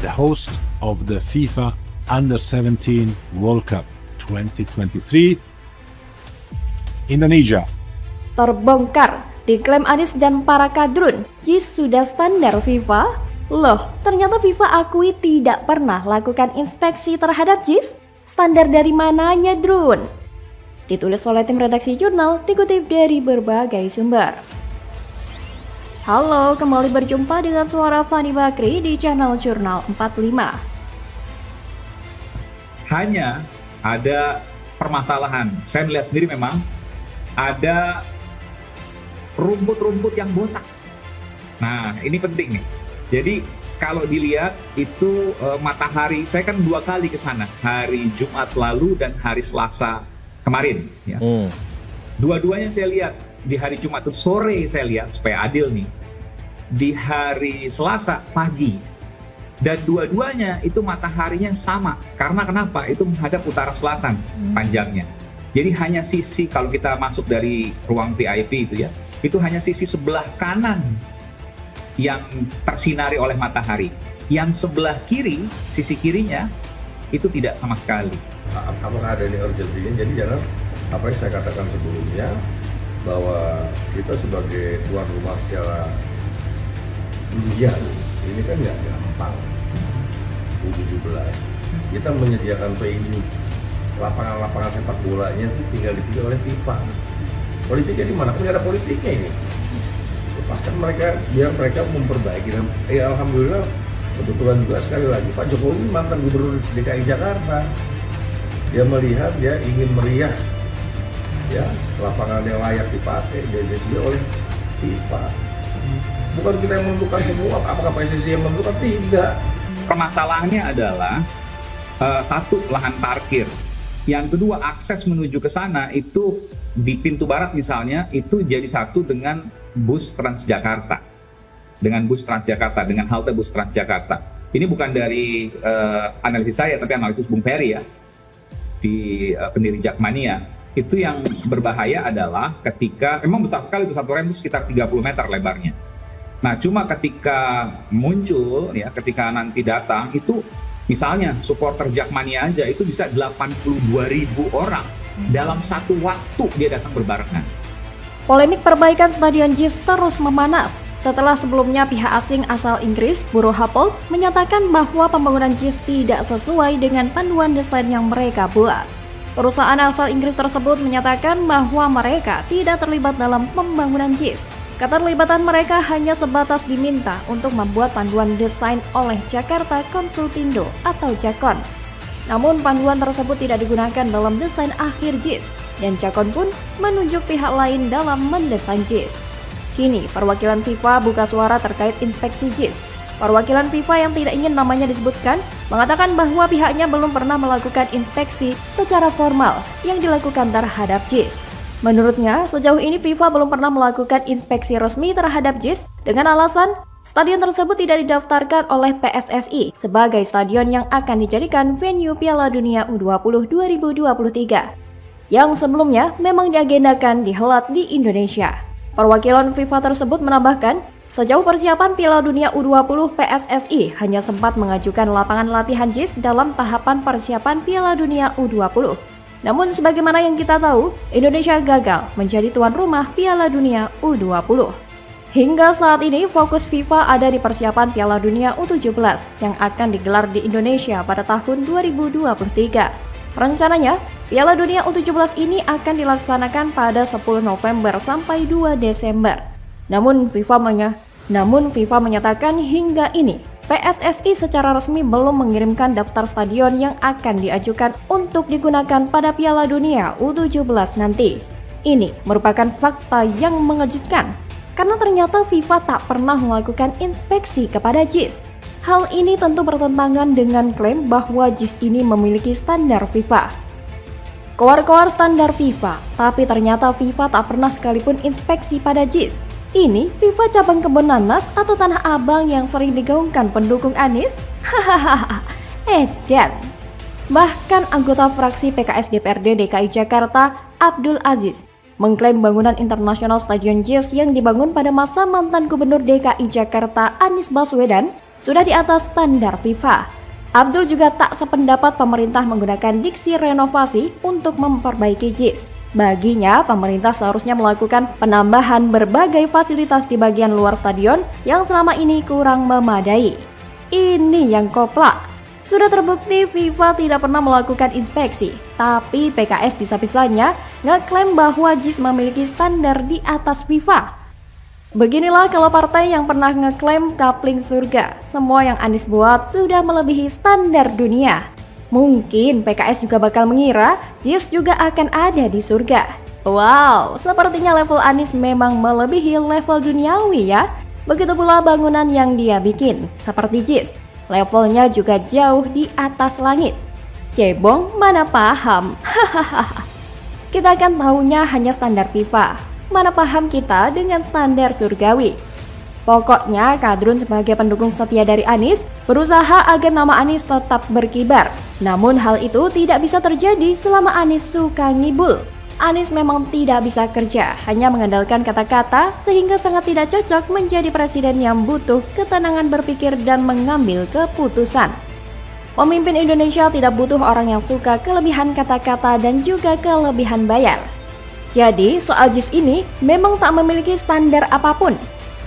the host of the FIFA Under-17 World Cup 2023 Indonesia. Terbongkar, diklaim Anies dan para kadrun, JIS sudah standar FIFA? Loh, ternyata FIFA akui tidak pernah lakukan inspeksi terhadap JIS? Standar dari mananya, Drun? Ditulis oleh tim redaksi jurnal, dikutip dari berbagai sumber. Halo, kembali berjumpa dengan suara Fani Bakri di channel Jurnal 45. Hanya ada permasalahan. Saya melihat sendiri memang ada rumput-rumput yang botak. Nah, ini penting nih. Jadi kalau dilihat itu matahari, saya kan 2 kali ke sana, hari Jumat lalu dan hari Selasa kemarin. Ya. Dua-duanya saya lihat di hari Jumat itu sore, saya lihat supaya adil nih. Di hari Selasa pagi. Dan dua-duanya itu mataharinya sama. Karena kenapa? Itu menghadap utara selatan panjangnya. Jadi hanya sisi, kalau kita masuk dari ruang VIP itu ya, itu hanya sisi sebelah kanan yang tersinari oleh matahari. Yang sebelah kiri, sisi kirinya, itu tidak sama sekali. Apakah ada ini urgensinya? Jadi jangan, apa yang saya katakan sebelumnya, bahwa kita sebagai tuan rumah Piala Dunia ini kan nggak gampang. U17 kita menyediakan venue, lapangan-lapangan sepak bolanya itu tinggal dipilih oleh FIFA. Politiknya di mana? Punya ada politiknya ini. Lepaskan mereka, biar mereka memperbaiki. Dan alhamdulillah kebetulan juga sekali lagi Pak Jokowi mantan gubernur DKI Jakarta. Dia melihat, dia ingin meriah, ya, lapangan yang layak dipakai dan dipilih oleh FIFA. Bukan kita yang menentukan semua, apakah PSSI yang menentukan? Tidak. Permasalahannya adalah satu, lahan parkir. Yang kedua, akses menuju ke sana itu di pintu barat misalnya, itu jadi satu dengan bus Transjakarta. Dengan bus Transjakarta, dengan halte bus Transjakarta. Ini bukan dari analisis saya, tapi analisis Bung Ferry ya, di pendiri Jakmania. Itu yang berbahaya adalah ketika, memang besar sekali itu, satu rem itu sekitar 30 meter lebarnya. Nah, cuma ketika muncul, ya, ketika nanti datang, itu misalnya supporter Jakmania aja itu bisa 82.000 orang dalam satu waktu dia datang berbarengan. Polemik perbaikan Stadion JIS terus memanas setelah sebelumnya pihak asing asal Inggris, Buro Happold, menyatakan bahwa pembangunan JIS tidak sesuai dengan panduan desain yang mereka buat. Perusahaan asal Inggris tersebut menyatakan bahwa mereka tidak terlibat dalam pembangunan JIS. Keterlibatan mereka hanya sebatas diminta untuk membuat panduan desain oleh Jakarta Konsultindo atau Jakon. Namun panduan tersebut tidak digunakan dalam desain akhir JIS, dan Jakon pun menunjuk pihak lain dalam mendesain JIS. Kini, perwakilan FIFA buka suara terkait inspeksi JIS. Perwakilan FIFA yang tidak ingin namanya disebutkan mengatakan bahwa pihaknya belum pernah melakukan inspeksi secara formal yang dilakukan terhadap JIS. Menurutnya, sejauh ini FIFA belum pernah melakukan inspeksi resmi terhadap JIS dengan alasan stadion tersebut tidak didaftarkan oleh PSSI sebagai stadion yang akan dijadikan venue Piala Dunia U20 2023 yang sebelumnya memang diagendakan dihelat di Indonesia. Perwakilan FIFA tersebut menambahkan, sejauh persiapan Piala Dunia U20, PSSI hanya sempat mengajukan lapangan latihan JIS dalam tahapan persiapan Piala Dunia U20. Namun sebagaimana yang kita tahu, Indonesia gagal menjadi tuan rumah Piala Dunia U20. Hingga saat ini fokus FIFA ada di persiapan Piala Dunia U17 yang akan digelar di Indonesia pada tahun 2023. Rencananya, Piala Dunia U17 ini akan dilaksanakan pada 10 November sampai 2 Desember. Namun FIFA menyatakan hingga ini PSSI secara resmi belum mengirimkan daftar stadion yang akan diajukan untuk digunakan pada Piala Dunia U17 nanti. Ini merupakan fakta yang mengejutkan, karena ternyata FIFA tak pernah melakukan inspeksi kepada JIS. Hal ini tentu bertentangan dengan klaim bahwa JIS ini memiliki standar FIFA. Keluar-keluar standar FIFA, tapi ternyata FIFA tak pernah sekalipun inspeksi pada JIS. Ini FIFA cabang Kebun Nanas atau Tanah Abang yang sering digaungkan pendukung Anies? Hahaha, edan. Bahkan anggota fraksi PKS DPRD DKI Jakarta, Abdul Aziz, mengklaim bangunan internasional Stadion JIS yang dibangun pada masa mantan Gubernur DKI Jakarta Anies Baswedan sudah di atas standar FIFA. Abdul juga tak sependapat pemerintah menggunakan diksi renovasi untuk memperbaiki JIS. Baginya, pemerintah seharusnya melakukan penambahan berbagai fasilitas di bagian luar stadion yang selama ini kurang memadai. Ini yang koplak. Sudah terbukti FIFA tidak pernah melakukan inspeksi, tapi PKS bisa-bisanya ngeklaim bahwa JIS memiliki standar di atas FIFA. Beginilah kalau partai yang pernah ngeklaim kapling surga, semua yang Anies buat sudah melebihi standar dunia. Mungkin PKS juga bakal mengira JIS juga akan ada di surga. Wow, sepertinya level Anies memang melebihi level duniawi ya. Begitu pula bangunan yang dia bikin, seperti JIS. Levelnya juga jauh di atas langit. Cebong mana paham. Kita kan tahunya hanya standar FIFA. Mana paham kita dengan standar surgawi. Pokoknya Kadrun sebagai pendukung setia dari Anies berusaha agar nama Anies tetap berkibar. Namun hal itu tidak bisa terjadi selama Anies suka ngibul. Anies memang tidak bisa kerja, hanya mengandalkan kata-kata sehingga sangat tidak cocok menjadi presiden yang butuh ketenangan berpikir dan mengambil keputusan. Pemimpin Indonesia tidak butuh orang yang suka kelebihan kata-kata dan juga kelebihan bayar. Jadi soal JIS ini memang tak memiliki standar apapun.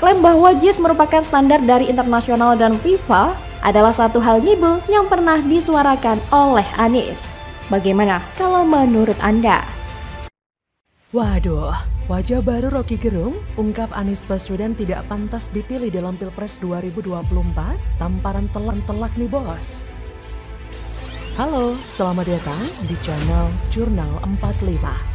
Klaim bahwa JIS merupakan standar dari internasional dan FIFA adalah satu hal ngibul yang pernah disuarakan oleh Anies. Bagaimana kalau menurut Anda? Waduh, wajah baru Rocky Gerung ungkap Anies Baswedan tidak pantas dipilih dalam Pilpres 2024, tamparan telak nih bos. Halo, selamat datang di channel Jurnal 45.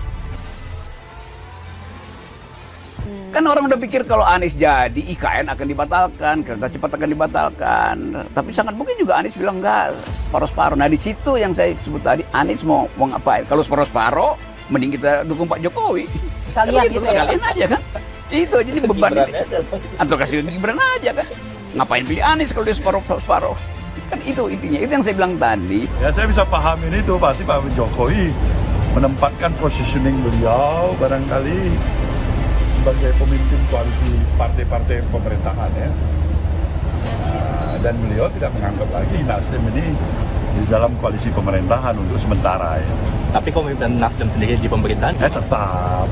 Kan orang udah pikir kalau Anies jadi IKN akan dibatalkan, kereta cepat akan dibatalkan. Tapi sangat mungkin juga Anies bilang enggak, separuh-separuh. Nah di situ yang saya sebut tadi, Anies mau ngapain? Kalau separuh-separuh, mending kita dukung Pak Jokowi. Sekalian gitu, sekalian aja kan. Itu jadi beban ini. Atau kasih Gibran aja kan. Ngapain pilih Anies kalau dia separuh-separuh? Kan itu intinya, itu yang saya bilang tadi. Ya saya bisa pahamin itu, pasti Pak Jokowi menempatkan positioning beliau barangkali sebagai pemimpin koalisi partai-partai pemerintahan ya. Dan beliau tidak menganggap lagi Nasdem ini di dalam koalisi pemerintahan untuk sementara ya. Tapi komitmen Nasdem sendiri di pemerintahan? Ya tetap.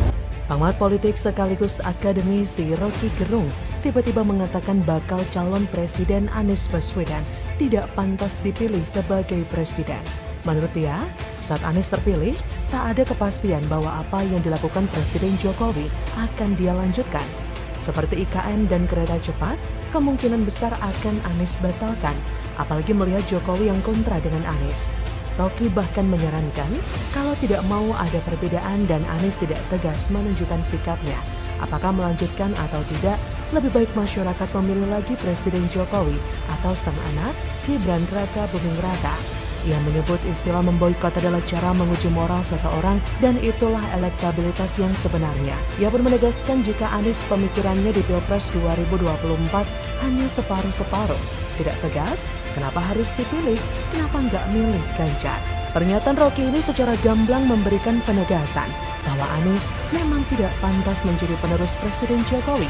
Pengamat politik sekaligus akademisi Rocky Gerung tiba-tiba mengatakan bakal calon presiden Anies Baswedan tidak pantas dipilih sebagai presiden. Menurut dia, saat Anies terpilih, tak ada kepastian bahwa apa yang dilakukan Presiden Jokowi akan dia lanjutkan. Seperti IKN dan kereta cepat, kemungkinan besar akan Anies batalkan, apalagi melihat Jokowi yang kontra dengan Anies. Rocky bahkan menyarankan kalau tidak mau ada perbedaan dan Anies tidak tegas menunjukkan sikapnya, apakah melanjutkan atau tidak, lebih baik masyarakat memilih lagi Presiden Jokowi atau sang anak Gibran Raka Buming Raka. Ia menyebut istilah memboikot adalah cara menguji moral seseorang dan itulah elektabilitas yang sebenarnya. Ia pun menegaskan jika Anies pemikirannya di Pilpres 2024 hanya separuh-separuh. Tidak tegas, kenapa harus dipilih? Kenapa nggak milih Ganjar? Pernyataan Rocky ini secara gamblang memberikan penegasan bahwa Anies memang tidak pantas menjadi penerus Presiden Jokowi.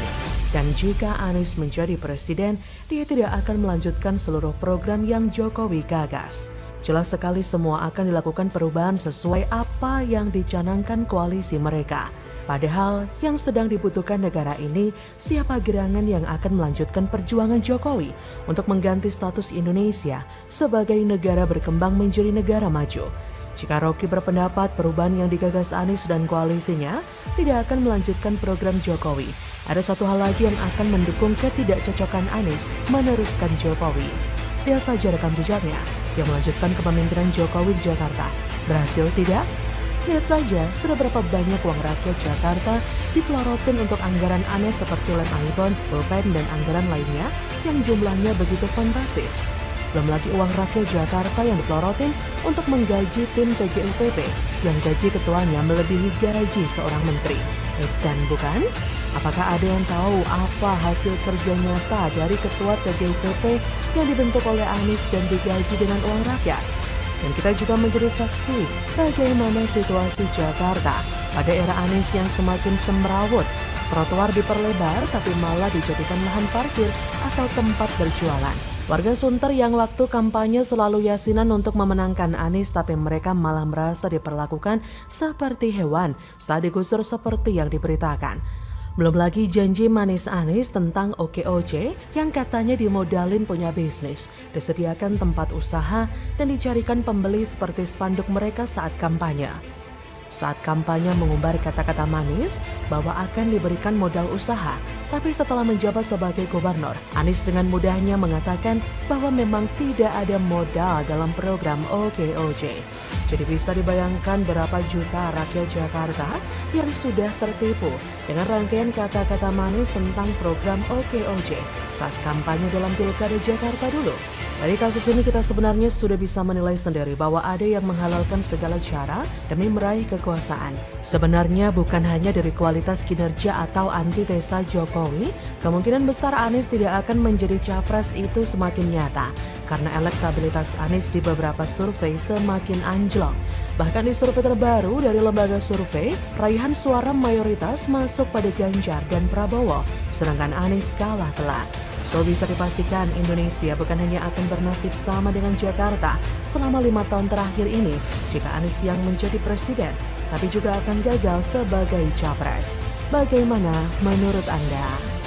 Dan jika Anies menjadi presiden, dia tidak akan melanjutkan seluruh program yang Jokowi gagas. Jelas sekali semua akan dilakukan perubahan sesuai apa yang dicanangkan koalisi mereka. Padahal yang sedang dibutuhkan negara ini siapa gerangan yang akan melanjutkan perjuangan Jokowi untuk mengganti status Indonesia sebagai negara berkembang menjadi negara maju. Jika Rocky berpendapat perubahan yang digagas Anies dan koalisinya tidak akan melanjutkan program Jokowi, ada satu hal lagi yang akan mendukung ketidakcocokan Anies meneruskan Jokowi. Lihat saja rekam jejaknya yang melanjutkan kepemimpinan Jokowi di Jakarta. Berhasil tidak? Lihat saja sudah berapa banyak uang rakyat Jakarta dipelorotin untuk anggaran aneh seperti lem Aibon, pulpen, dan anggaran lainnya yang jumlahnya begitu fantastis. Belum lagi uang rakyat Jakarta yang dipelorotin untuk menggaji tim TGIPP yang gaji ketuanya melebihi gaji seorang menteri. Dan bukan? Apakah ada yang tahu apa hasil kerja nyata dari ketua TGIPP yang dibentuk oleh Anies dan digaji dengan uang rakyat? Dan kita juga menjadi saksi bagaimana situasi Jakarta pada era Anies yang semakin semrawut. Trotoar diperlebar tapi malah dijadikan lahan parkir atau tempat berjualan. Warga Sunter yang waktu kampanye selalu yasinan untuk memenangkan Anies, tapi mereka malah merasa diperlakukan seperti hewan saat digusur seperti yang diberitakan. Belum lagi janji manis Anies tentang OKOC yang katanya dimodalin punya bisnis, disediakan tempat usaha, dan dicarikan pembeli seperti spanduk mereka saat kampanye. Saat kampanye mengumbar kata-kata manis bahwa akan diberikan modal usaha, tapi setelah menjabat sebagai gubernur, Anies dengan mudahnya mengatakan bahwa memang tidak ada modal dalam program OKOC. Jadi bisa dibayangkan berapa juta rakyat Jakarta yang sudah tertipu dengan rangkaian kata-kata manis tentang program OKOC saat kampanye dalam Pilkada Jakarta dulu. Dari kasus ini kita sebenarnya sudah bisa menilai sendiri bahwa ada yang menghalalkan segala cara demi meraih kekuasaan. Sebenarnya bukan hanya dari kualitas kinerja atau antitesa Jokowi, kemungkinan besar Anies tidak akan menjadi capres itu semakin nyata. Karena elektabilitas Anies di beberapa survei semakin anjlok. Bahkan di survei terbaru dari lembaga survei, raihan suara mayoritas masuk pada Ganjar dan Prabowo, sedangkan Anies kalah telak. So bisa dipastikan Indonesia bukan hanya akan bernasib sama dengan Jakarta selama 5 tahun terakhir ini jika Anies yang menjadi presiden, tapi juga akan gagal sebagai capres. Bagaimana menurut Anda?